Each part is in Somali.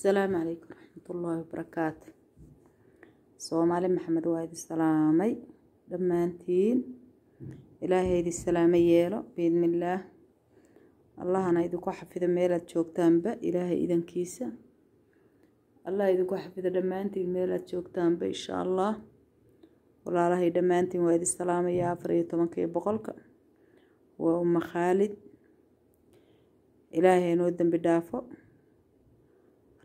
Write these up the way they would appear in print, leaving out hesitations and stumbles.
السلام عليكم ورحمة الله وبركاته. سومالي محمد وايد السلامي دمانتين إلهي دي السلامي يلا بإذن الله. الله أنا إذا حفظ ميلاد شوكتان با إلهي إذن كيسة الله إذا حفظ دمانتين ميلاد شوكتان با إن شاء الله. والله الله دمانتين وايد السلامي يا فريتو منكي بقولك وأم خالد إلهي نودن بدافو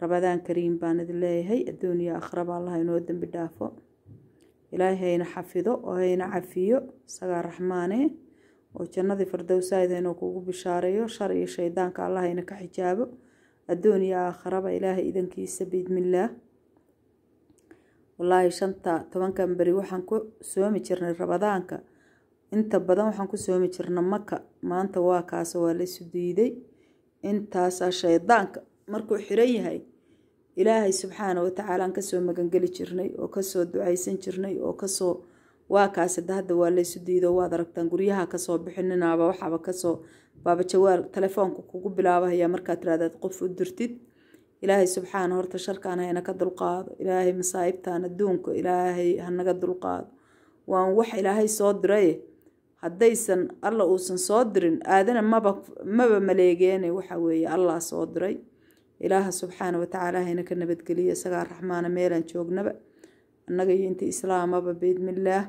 رمضان كريم باند الله هي الدنيا أخرب الله ينودن بدافو إلهي هينا حفظه وهينا عفيه سقى الرحمانه وجنة فردوسا إذا نوكو بشاريه شرعي الشيطان كالله هينا كحجابه الدنيا أخرب إلهي إذن كيس بإذن الله. والله شنطة طبعا كان بريو حنكو سوامي جرنا رمضان كا انت بدان حنكو سوامي جرنا مكة ما انت واكا سوالي سديدي انت سا الشيطان markuu xiran yahay ilaahay subxaanahu wa ta'aala aan ka soo magan gali jirnay oo ka soo ducaysan jirnay oo ka soo waa kaas hadda waa la isu diido waad aragtaan guryaha ka soo bixininaaba waxaba ka soo baaba jawaal telefoonka kugu bilaabaya markaad tiraahdo qof u dirtid ilaahay subxaanahu horta sharkaan hayna ka dulqaado ilaahay masaa'ibtaan adduunka ilaahay hanaga dulqaado waan wax ilaahay soo diray haddaysan alla uusan soo dirin aadana maba maleegeene waxa weeye allah soo diray إله سبحانه وتعالى هنا كنبت قلية سقى الرحمن ميلا شوقنبا النقي انت إسلام بإذن الله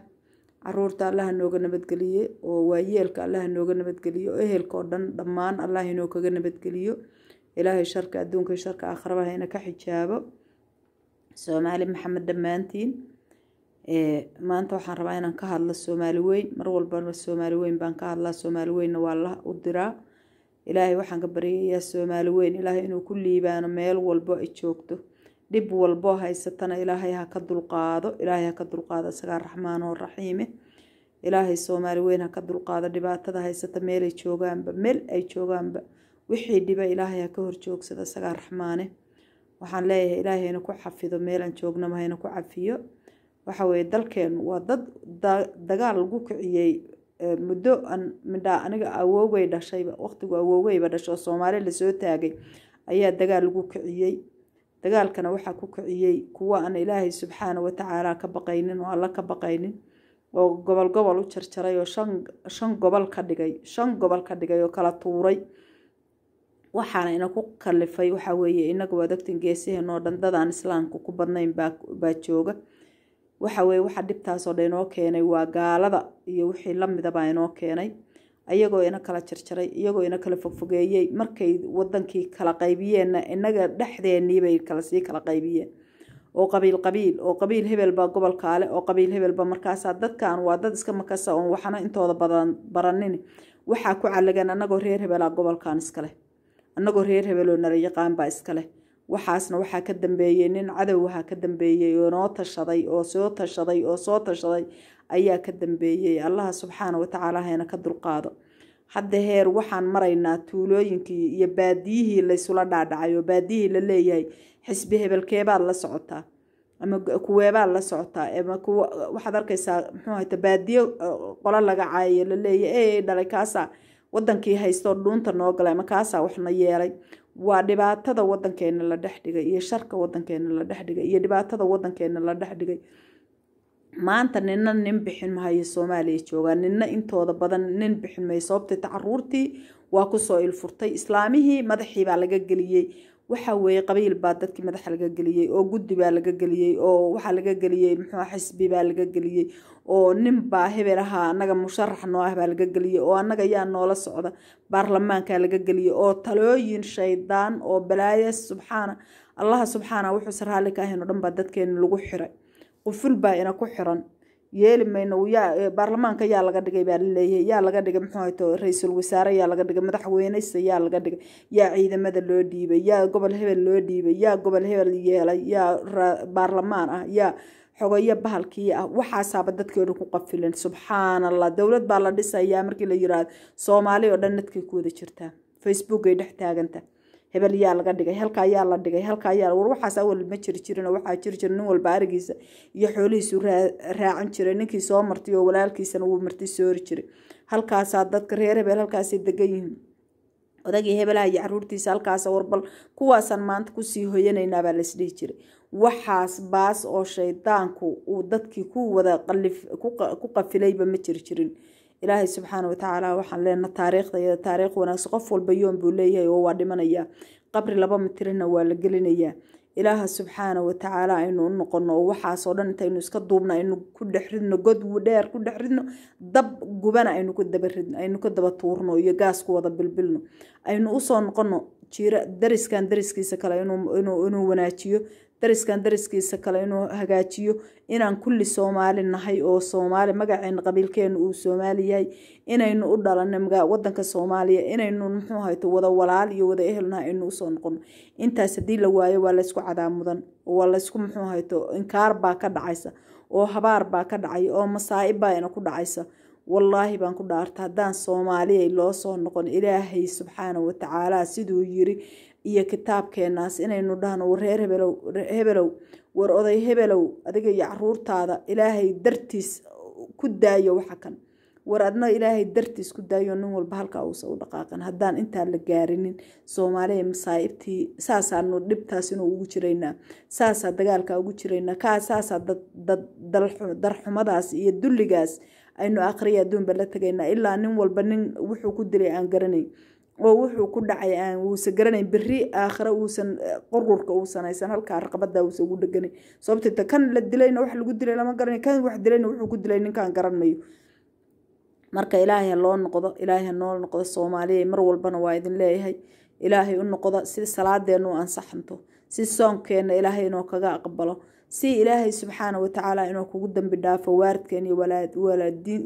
عرورت الله انو كنبت قلية وويلك الله انو كنبت قلية وإهل كوردن ضمان الله انو كنبت قلية إله الشركة أدونك الشركة آخرها هنا كحجابه سومالي محمد دمانتين ما انتو حرباينا كهر للسوماليوين مرول برم السوماليوين بان كهر للسوماليوين والله أدرا إلهي وحن قبرية السوماليين إلهي إنه كل يبان ميل والباء تشوكته دب والباء هاي ستنا إلهي هكذا القاضي إلهي هكذا القاضي سقى الرحمن والرحيم إلهي السوماليين هكذا القاضي دبات هذا هاي ست ميل تشوكان بمل أي تشوكان وحي دبا إلهي هكذا تشوك سدا سقى الرحمن وحن ليه إلهي إنه كحفظه ميل تشوكنا ما هي إنه كعفيه وحوي دلكن وضد دجال الجوك muddo midha aniga awooway dhashayba waqtigu awoowayba dhasho Soomaali la soo taagay ayaa dagaal lagu kiciyay dagaalkana waxa ku kiciyay kuwa aan Ilaahay subxaanahu wa ta'aala ka baqaynin oo alla ka baqaynin oo gobol u jarjaray oo shan gobol ka dhigay oo kala tuuray waxaana ina ku kallifay waxa weeye inaga wadagtan geesaheen oo dhan dadaan islaamku ku badnayn baa jooga waxa weeye waxa dhibtaas oo dhan oo keenay waa gaalada iyo wixii la midaba inoo keenay ayagoo ina kala jarjaray iyagoo ina kala fogfogeeyay markay wadankii kala qaybiyeen inaga dhaxdeennii bay kala qaybiyeen oo qabiil hebel ba gobol kaale oo qabiil hebel ba markaas dadkan waa dad iska makasa oo waxana intooda badan baranin waxa ku calagan anagoo reer hebel gobolkan iska leh anagoo reer hebel oo nala yaqaan ba iska leh waxaasna waxa ka dambeeyay nin cadow waxa ka dambeeyay oo noo tashaday oo soo tashaday ayaa ka dambeeyay Allah subxaanahu wa ta'aala hayna ka dulqaado hadda heer waxaan maraynaa tuulooyinkii iyo baadiyihii la isula dhaadhacayo baadiyihii la leeyahay xisbi hebelkeebaa la socotaa ama kuweebaa la socotaa ama waxaad arkaysaa muxuu ahayd baadiyo qola laga caayay la leeyahay dhalay kaasa wadankii haysto dhuunta noo galay ama kaasa waxna yeelay waa dhibaatada wadankeena la dhaxdhigay iyo sharka wadankeena la dhaxdhigay iyo dhibaatada wadankeena la dhaxdhigay maanta nin bixin maayo Soomaaliya jooga ninna intooda badan nin bixin maayo sababtoo tacaruurtii waa ku soo ilfurtay islaamihii madaxii baa laga galiyay waxa weeye qabiil baa dadkii madaxa laga galiyay oo guddi baa laga galiyay oo waxa laga galiyay muxuu xisbi baa laga galiyay oo nin baa hebel aha anaga musharax noo ah baa laga galiyay oo anaga yaa noola socda baarlamaanka laga galiyay oo talooyin shaydaan oo balaayo Allah subxaanahu wuxuu sarhaali ka ahayn oo dhan baa dadkeen lagu xiray qoful baa ina ku xiran yeeli mayno yaa baarlamaanka yaa laga dhigay baa leeyahay yaa laga dhigay muxuu ahayd ra'iisul wasaare yaa laga dhigay madaxweyne yaa laga dhigay yaa ciidamada loo dhiibay yaa gobol hebel loo dhiibay yaa gobol hebel yeelay yaa baarlamaan ah yaa xogayo bahalkii ah waxaasaba dadkeedu ku qafileen subxaanallah dawlad baa la dhisayaa markii la yiraahdo Soomaali oo dhan dadkay ku wada jirtaa Facebook ay dhex taaganta hebel yaa laga dhigay halka yaa la dhigay halka yaa war waxaas awal ma jirin waxa jiri nin walba arigiisa iyo xoolihiisu raacan jiray ninkii soo martay oo walaalkiisana uu martay soo jiray halkaas dadka reer hebel halkaas degan yihiin odagii hebelaha iyo caruurtiisa halkaas warbal kuwaasaan maanta kusii hoyanaynaa baa laisdhihi jiray waxaas baas oo shaydaanku uu dadkii ku wada ku qafilayba ma jirin ilaahay subxaana watacaala waxaan leenahay taariikhda iyo taariikh wanaagsan qof walba yoon buu leeyahay oo waa dhimanayaa qabri 2 mitirna waa la gelinayaa ilaaha subxaana watacaala aynu u noqono oo waxaasoo dhan intaynu iska duubna aynu ku dhexridno god dheer ku dhexridno dab gubana aynu ku dabaridno aynu ka daba tuurno iyo gaas ku wada bilbilno aynu u soo noqono jira dariskiisa kale inuu wanaajiyo dariskiisa kale inuu hagaajiyo inaan kulli Soomaali nahay oo Soomaali magaceena qabiilkeenu uu Soomaali yahay inaynu u dhalanay wadanka Soomaaliya inaynu muxuu hayto wada walaal iyo wada ehelna aynu u soo noqono intaas hadii la waayo waa la isku cadaamudan oo la isku muxuu hayto inkaar baa ka dhacaysa oo habaar baa ka dhacay oo masaa'ib baa ku dhacaysa والله بان ku dhaarta hadaan Soomaaliyeey loo soo noqon Ilaahay subxaanahu wa ta'ala sidoo yiri iyo kitaabkeenaas inaynu dhahno reer hebelow war oday hebelow adiga iyo caruurtaada Ilaahay dartiis ku daayo waxa kan war adna Ilaahay dartiis ku daayo nin walba halka uu soo dhaqaaqan hadaan inta la gaarinin Soomaaliyeey masaa'ibtii saasaanu dhibtaas inuu ugu jireynaa saasa dagaalka ugu jireynaa ka saasa darxumadaas iyo dulligaas aynu akhriya doonba la tagaynaa ilaa nin walba nin wuxuu ku dilay aan garanay oo wuxuu ku dhacay aan uusan garanay biri aakhira uusan qurqurka uusan aysan halka raqabada uusan ugu dhaganay sababta kan la dilayna wax lagu dilay lama garanay kan wax dilayna wuxuu ku dilay ninkan garanmayo marka ilaahay loo noqdo Soomaaliyeey mar walbana waa idin leeyahay ilaahay u noqdo si salaadeenu ansaxanto si soonkeena ilaahay inoo kaga aqbalo si ilaahay subxaanahu wa ta'ala inuu kugu dambi dhaafo waaridkeen iyo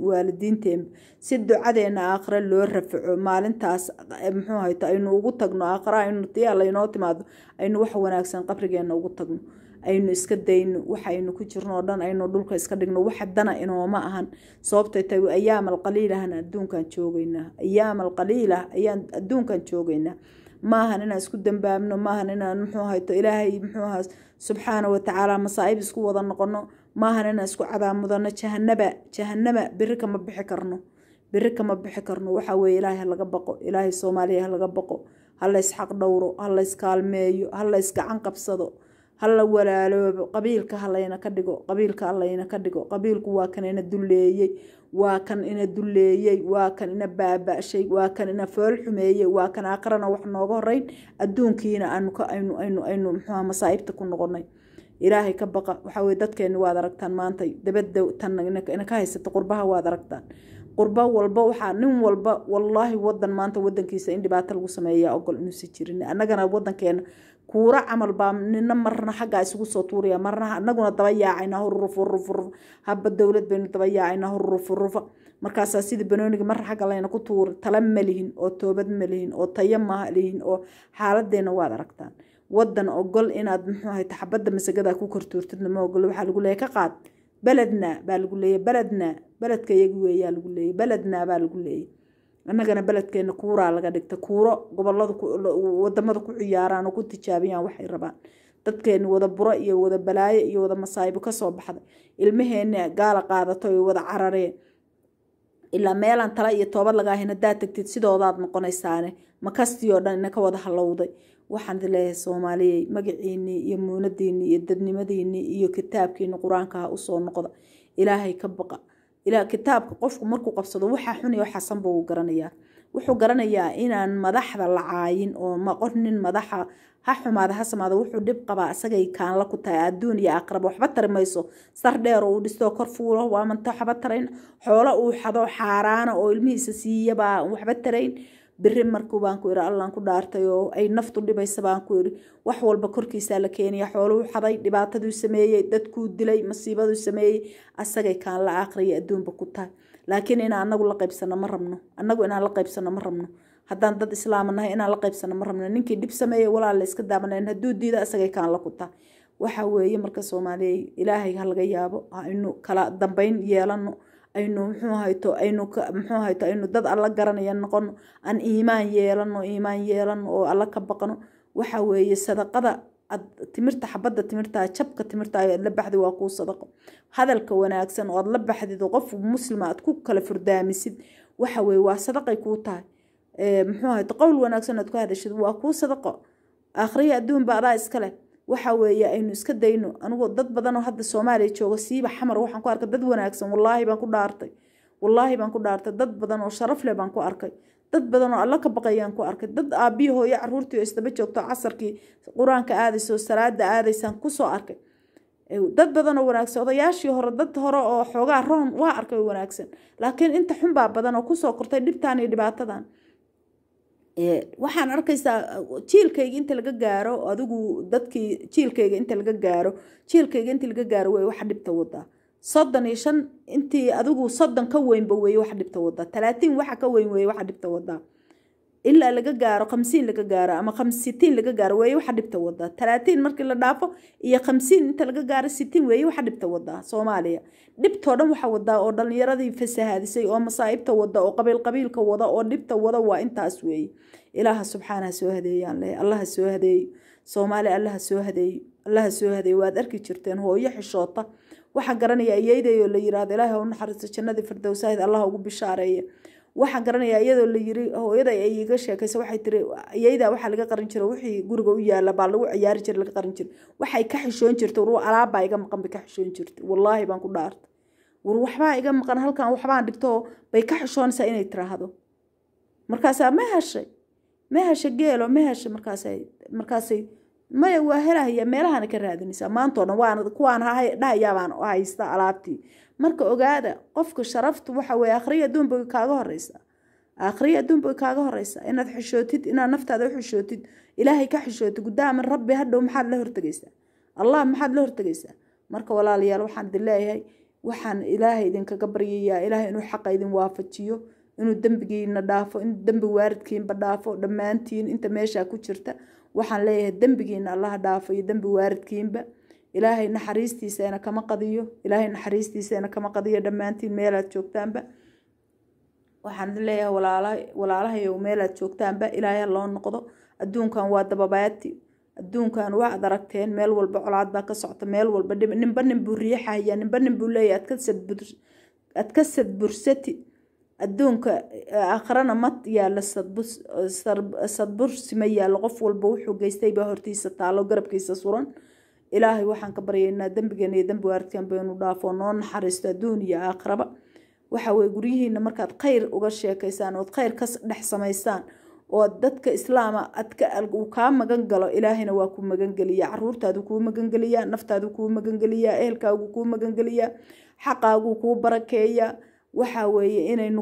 waalidiinteen si ducadeena aakhira loo rafaco maalintaas muxuu hayto aynu ugu tagno aakhira aynu tiyaala inoo timaado aynu wax wanaagsan qabrigeena ugu tagno aynu iska dayno waxaynu ku jirno dhan aynu dhulka iska dhigno wax dana inooma ahan sababtay tahay ayaamal qaliilahan adduunkan joogeynaa ayaamal qaliila ayaan adduunkan joogeynaa maahan inaan isku dambaabno maahan inaan muxuu hayto ilaahay muxuu haas subxaanahu wa ta'ala masaa'ib isku wada noqono maahan inaan isku cadaamudano jahannama biri kama bixi karno waxa weeye ilaahay laga baqo ilaahay Soomaaliya laga baqo hal is xaq dhowro hal is kaalmeeyo hal is gacan qabsado hal walaaloobo qabiilka halayna ka dhigo qabiilku waa kan ina duleeyay waa kan ina baabashay waa kan ina fool xumeeyay waa kan aqrana wax nooga horeyn adduunkiina aynu muxuu masaa'ibta ku noqonay ilaahay ka baqa waxa way dadkeena waad aragtaan maanta dabada tan ina ka haysto qurbaha waad aragtaan qurba walba waxa nin walba wallahi wadan maanta wadankiisa in dhibaato lagu sameeyaa ogol inuu si jirin annagana wadankeena kuura camal baa nina marna xagga isugu soo tuuriya marna annaguna daba yaacayna huruf habba dawlad baynu daba yaacayna huruf markaas sida banooniga mar xagga layna ku tuur tala malihin oo toobad malihin oo tayama malihin oo xaaladeena waad aragtaan wadan ogol inaad muxuu ahay xabada masagada ku kortuurtid ma ogol waxa lagu leeyahay ka qaad baladna baa lagu leeyahay baladka iyagu weeyaa lagu leeyahay baladna baa lagu leeyahay annagana baladkeena kuura laga dhigta kuuro gobolada wadamada ku ciyaaraan oo ku tijaabiyaan waxay rabaan dadkeena wada buro iyo wada balaayo iyo wada masaayib ka soo baxday ilmaheena gaala qaadato iyo wada carareen ilaa meelan tala iyo toobad laga hina daa tagtid sidoodaad noqonaysaane ma kastiyo dhan inaka wada halowday waxaan leeyahay Soomaaliyeey magaciini iyo muunadiini iyo dadnimadiini iyo kitaabkiina quraanka u soo noqda ilaahay ka baqa ilaa kitaabka qofku markuu qabsado waxa xun iyo xasan buu garanayaa wuxuu garanayaa inaan madaxda la caayin oo ma qornin madaxa ha xumaada ha samaada wuxuu dib qaba asagay kaan la ku tahay adduun iyo aqrab waxba tarmayso sar dheer oo dhisto kor fuulo waa man waxba tarayn xoolo uu xado xaaraana oo ilmihiisa siiyaba waxba tarayn biri markuu baan ku ira Allah ku dhaartay oo ay naftu dhibaysa baan ku iri wax walba korkiisa la keenay xoolo uu xaday dhibaatadu sameeyay dadku dilay masiibadu sameeyay asagay kaan la aqriyo adduunba ku tahay laakiin in anagu la qaybsano ma rabno anagu inaan la qaybsano ma rabno haddaan dad islaamanahay inaan la qaybsano ma rabno ninkii dhib sameeyay walaal la iska daamaneen hadduu diido asagay kaan la ku tahay waxa weeye marka Soomaaliyeey ilaahay ha laga yaabo inuu kala dambeyn yeelano aynu muxuu hayto aynu dad alla garanaya noqon aan iimaan yeelano oo alla ka baqano waxa weeye sadaqada timirta xabada timirta jabka timirta la baxdi waa ku sadaqo hadalka wanaagsan oo la baxdido qof muslima aad ku kala furdaamisid waxa weeye waa sadaqay ku tahay muxuu qowl wanaagsan aad ku hadashid waa kuu sadaqo aakhriya adduun ba adaa iskale waxa weeye aynu iska dayno anigu dad badan oo hadda Soomaaliya jooga siiba xamar waxaan ku arkay dad wanaagsan wallaahi baan ku dhaartay dad badan oo sharaf leh baan ku arkay dad badan oo alla ka baqayaan ku arkay dad aabiyo hooyo caruurtii oo isdaba joogto casarkii quraanka aadayso salaada aadaysan ku soo arkay dad badan oo wanaagsan odayaashii hore dad hore oo xoogaa roon waa arkay wanaagsan laakiin inta xun baa badan oo ku soo kortay dhibtaan iyo dhibaatadan waxaan arkaysaa jiilkayga inta laga gaaro adigu dadkii jiilkayga inta laga gaaro way wax dhibta wada 35 intii adigu 30 ka weynba way wax dhibta wada 30 waxa ka weyn way wax dhibta wada ilaa laga gaaro 50 laga gaaro ama 65 laga gaaro way wax dhibta wada 30 markii la dhaafo iyo 50 inta laga gaaro 60 way wax dhibta wada Soomaaliya dhibto dhan waxa wada oo dhalinyaradii fasahaadisay oo masaa'ibta wada oo qabiilka wada oo dhibta wada waa intaas weey ilaaha subxaanahu soo hadeeyaan leh allah soo hadeey Soomaali allah soo hadeey waad arki jirteen hooyo xishoota waxa garanaya iyadoo la yiraahdo ilaahay u naxariisto jannada firdawsayd allah ugu bishaareeyo waxa garanaya iyadoo la yiri hooyada ay iga sheekayso waxay tiri iyada waxa laga qarin jiray wixii guriga u yaala baa lagu ciyaari jiray laga qarin jiray waxay ka xishoon jirtay ruu alaab iga maqan ka xishoon jirtay wallaahi baan ku dhaartay war waxba iga maqan halkan waxbaan dhigto bay ka xishoonaysaa inay tiraahdo markaas ma heshay geelo ma heshay markaasay ma waa helaya meelahan ka raadinaysa maantoona waan kuwaan dhahayaabaan haysta alaabtii marka ogaada qofka sharaftu waxa way akhriya dumba kaaga horeysa inaad xishootid inaad naftaada u xishootid ilaahay ka xishootid gudaaman rabbi hadhow maxaad la hortagaysaa allah maxaad la hortagaysaa marka walaalayaal waxaan dileeyahay waxaan ilaahay idinkaga baryayaa ilaahay inuu xaq idin waafajiyo inuu dambigiina dhaafo in dambi waaridkiinba dhaafo dhammaantiin inta meesha ku jirta waxaan leeyahay dambigiina allah dhaafo iyo dambi waaridkiinba ilaahay naxariistiisa kama qadiyo dhammaantiin meelaad joogtaanba waxaan leeyahay walaalahayow meelaad joogtaanba ilaahay loo noqdo adduunkan waa dababaati adduunkan waa aragteen meel walba colaad baa ka socota meel walba ninba nin buu riixaya ninba nin buu leeyahay ad ka sadbursati adduunka aakhirana ma yaala sadbursi ma yaalo qof walba wuxuu geystay baa hortiisa taalo garabkiisa suran ilaahay waxaan ka baryaynaa dambigeena iyo dambi waaridkan baynu dhaafo noo naxariisto adduun iyo aakhiraba waxa way guryihiina markaad khayr uga sheekaysaan oo khayr ka dhex samaysaan oo dadka islaama uu kaa magan galo ilaahayna waa ku magan geliya caruurtaadu kuu magan geliya naftaadu kuu magan geliya ehelkaagu kuu magan geliya xaqaagu kuu barakeeya waxa weeye inaynu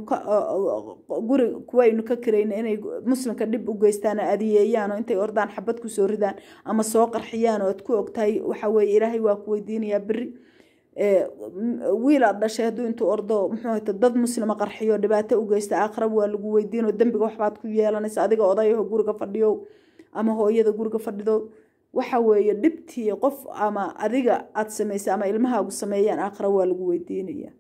guri kuwaynu ka kirayna inay muslimka dib u geystaan adiyeeyaan oo intay ordaan xabad ku soo ridaan ama soo qarxiyaan oo aad ku ogtahay waxa weeye ilaahay waa ku weydiinayaa biri wiil aad dhashay hadduu intuu ordo muxuu dad muslima qarxiyo dhibaato u geysta aakhirab waa lagu weydiinoo dambiga waxbaad ku yeelanaysa adiga odayaho guriga fadhiyo ama hooyada guriga fadhido waxa weeye dhibtii qof ama adiga aad samaysay ama ilmahaagu sameeyaan aakhirab waa lagu weydiinayaa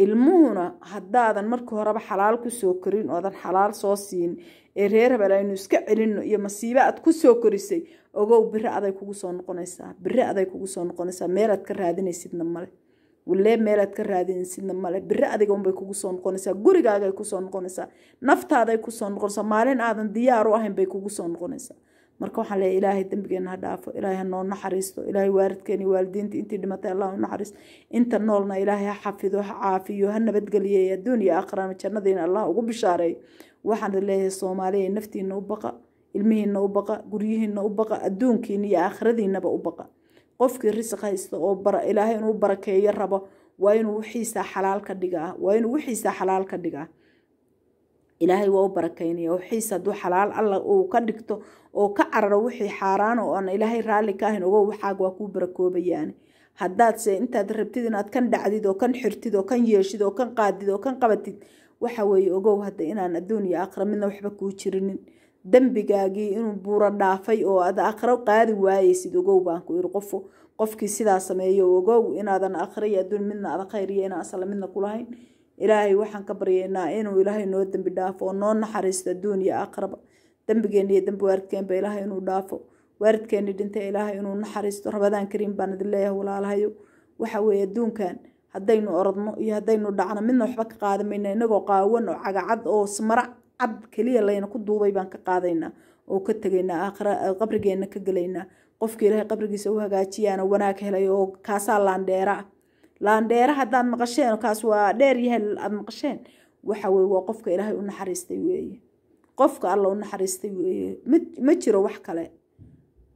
ilmuhuna haddaadan markii horeba xalaal ku soo korin oodan xalaal soo siin ee reer hebel aynu iska celinno iyo masiibo aad ku soo korisay ogow biri aday kugu soo noqonaysaa meelaad ka raadinaysidna male meelaad ka raadinaysidna male biri adiga unbay kugu soo noqonaysaa gurigaagay ku soo noqonaysaa naftaaday ku soo noqonaysaa maalin aadan diyaar u ahayn bay kugu soo noqonaysaa marka waxaan leeyahay ilaahay dambigeena ha dhaafo ilaahay ha noo naxariisto ilaahay waalidkeena iyo waalidiinta intii dhimatay allah u naxariisto inta noolna ilaahay ha xafido ha caafiyo ha nabadgeliyo adduun iyo aakhirana jannadiina allah ugu bishaareeyo waxaan leeyahay Soomaaliya naftiina u baqa ilmihiina u baqa guryihiina u baqa adduunkiina iyo aakhiradiinaba u baqa qofkii risq haysto oo ilaahay inuu barakeeyo rabo waa inuu wixiisa xalaal ka dhigaa ilaahay waa u barakeynaya wixiisa hadduu xalaal alla uu ka dhigto oo ka cararo wixii xaaraan oo aan ilaahay raalli ka ahayn ogow waxaaga waa kuu barakoobayaan haddaadse intaad rabtid inaad kan dhacdid oo kan xirtid oo kan yeeshid oo kan qaadid oo kan qabatid waxa weeye ogow hadda inaan adduun iyo aakhira midna waxba kuu jirinin dambigaagii inuu buura dhaafay oo aad aakhiro qaadi waayeysid ogow baan ku iri qofkii sidaa sameeyo ogow inaadan aakhiro iyo adduun midna aada khayr iyo inaan asla midna kulahayn ilaahay waxaan ka baryaynaa inuu ilaahay noo dambi dhaafo oo noo naxariisto adduun iyo aakhiraba dambigeena iyo dambi waaridkeenba ilaahay inuu dhaafo waaridkeeni dhintay ilaahay inuu naxariisto rabadaan kariim baan idin leeyahay walaalahayo waxa weeye adduunkan haddaynu orodno iyo haddaynu dhacno midna waxba ka qaadamayna inagoo qaawan oo cagacad oo smarac cad kaliya layna ku duubay baan ka qaadaynaa oo ka tegaynaa aakhira qabrigeena ka gelaynaa qofka ilaahay qabrigiisa u hagaajiyana wanaag helay oo kaasaa laandheera haddaad maqasheen kaas waa dheer yahay aad maqasheen waxa weeye waa qofka ilaahay u naxariistay weeye qofka alla u naxariistay weeye ma jiro wax kale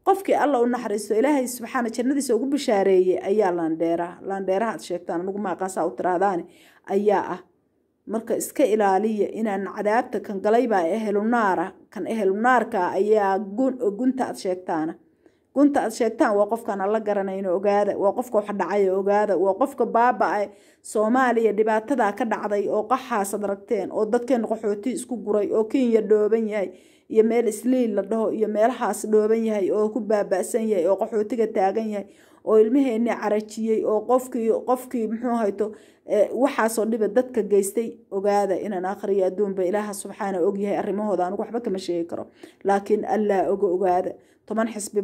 qofkii alla u naxariisto ilaahay subxaana jannadiisa ugu bishaareeyay ayaa laandheeraha aad sheegtaan anigu ma aqaansaa u tiraahdaani ayaa ah marka iska ilaaliya inaan cadaabta kan galaybaa ehlunaara kan ehlunaarka ayaa gunta aad sheegtaan waa qofkaan alla garanayno ogaada waa qofka wax dhacay ogaada waa qofka baaba-ay Soomaaliya dhibaatada ka dhacday oo qaxaasad aragteen oo dadkeen qaxooti isku guray oo Kenya dhooban yahay iyo meel isliil la dhaho iyo meelahaas dhooban yahay oo ku baaba'san yahay oo qaxootiga taagan yahay oo ilmaheena carajiyay oo qofkii muxuu hayto waxaasoo dhiba dadka geystay ogaada inaan akhriyo adduunba ilaaha subxaana og yahay arrimahooda anigu waxba kama sheegi karo laakiin allah ogaada 10 xisbi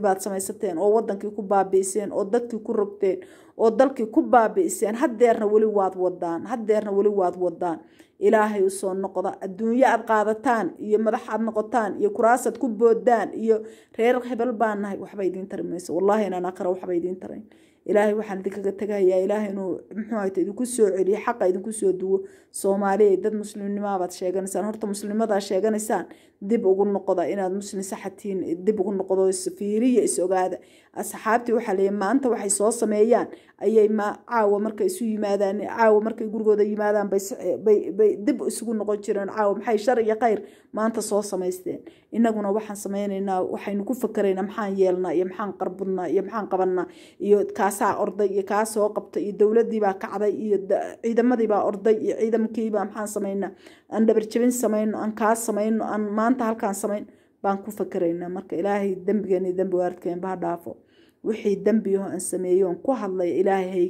baad samaysateen oo wadankii ku baabiiseen oo dadkii ku rogteen oo dalkii ku baabiiseen haddeerna weli waad wadaan ilaahay u soo noqda adduunyo aad qaadataan iyo madax aad noqotaan iyo kuraasad ku boodaan iyo reer hebel baan nahay waxba idin tarimayso wallahi inaan aqra waxba idin tarayn ilaahay waxaan idinkaga tagayaa ilaahay inuu muxuu ahayd idinku soo celiyo xaqa idinku soo duwo Soomaaliyeed dad muslimnimo baad sheeganaysaan horta muslimada sheeganaysaan dib ugu noqoda inaad muslim saxatiin dib ugu noqdo fiiriyo is ogaada asxaabtii waxa leeyahay maanta waxay soo sameeyaan ayay ma caawa markay isu yimaadaan caawa markay gurigooda yimaadaan bay dib isugu noqon jireen caawa maxay shar iyo khayr maanta soo sameysteen inaguna waxaan sameynaynaa waxaynu ku fakaraynaa maxaan yeelnaa iyo maxaan qarbudnaa iyo maxaan qabanaa iyo kaasaa orday iyo kaas soo qabtay iyo dawladii baa kacday iyo ciidamadii baa orday iyo ciidankii baa maxaan sameynaa aan dhabar jabin sameyno aan kaas sameyno aan maanta halkaan sameyn baan ku fakaraynaa marka ilaahay dambigeena dambi waarkeen baa dhaafo wixii dambiyo aan sameeyo ku hadlay ilaahay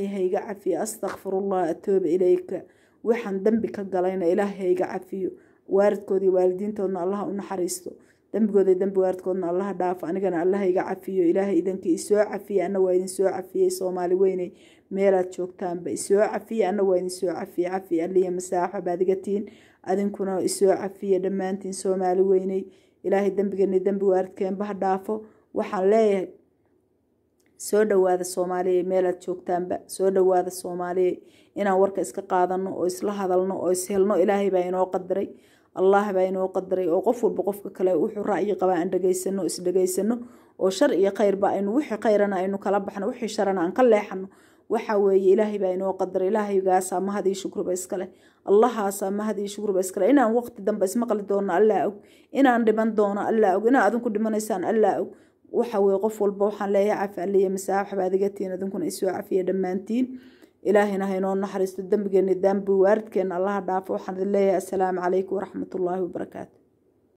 hayga cafiyo astaghfirullah atuubu ilayka waxaan dambi ka galayna ilaahay hayga cafiyo waaridkoodii waalidiintoodna allah u naxariisto dambigooda dambi waaridkoodna allah dhaafo anigana allah hayga cafiyo ilaahay idankii soo cafiyo ana waa idin soo cafiyay Soomaali weynay meelaad joogtaanba soo cafiyo ana waa idin soo cafiyo alliya masaaxa baadigatiin adinkuna soo cafiyo dhammaantiin Soomaali weynay ilaahay dambigeena dambi waaridkeen baa dhaafo waxaan leeyahay soo dhawaada Soomaaliyeed meelaad joogtaanba soo dhawaada Soomaaliyeed inaan warka iska qaadano oo isla hadalno oo ishelno ilaahay baa inoo qadaray allah baa inoo qadaray oo qof walba qofka kale wuxuu raaci qaba aan dhageysano oo shar iyo khayr baa aynu wixii khayrana aynu kala baxno wixii sharana aan ka leexano waxa weeye ilaahay baa inoo qadaray ilaahaygaas ma hadii shukruba iskale allahaas ma hadii shukruba iskale inaan waqti dambe ismaqli doono allah og inaan dhiman doono allah og inaan adinku dhimanaysaan allah og waxa weeye qof walba waxaan leeyahay cafi alliya masaaxa baadigatiin adinkuna isoo cafiya dhammaantiin ilaahayna haynoo naxariisto dambigeena dambi waaridkeena allah dhaafo waxaan leeyahay assalaamu calaykum waraxmatullaahi wabarakaatu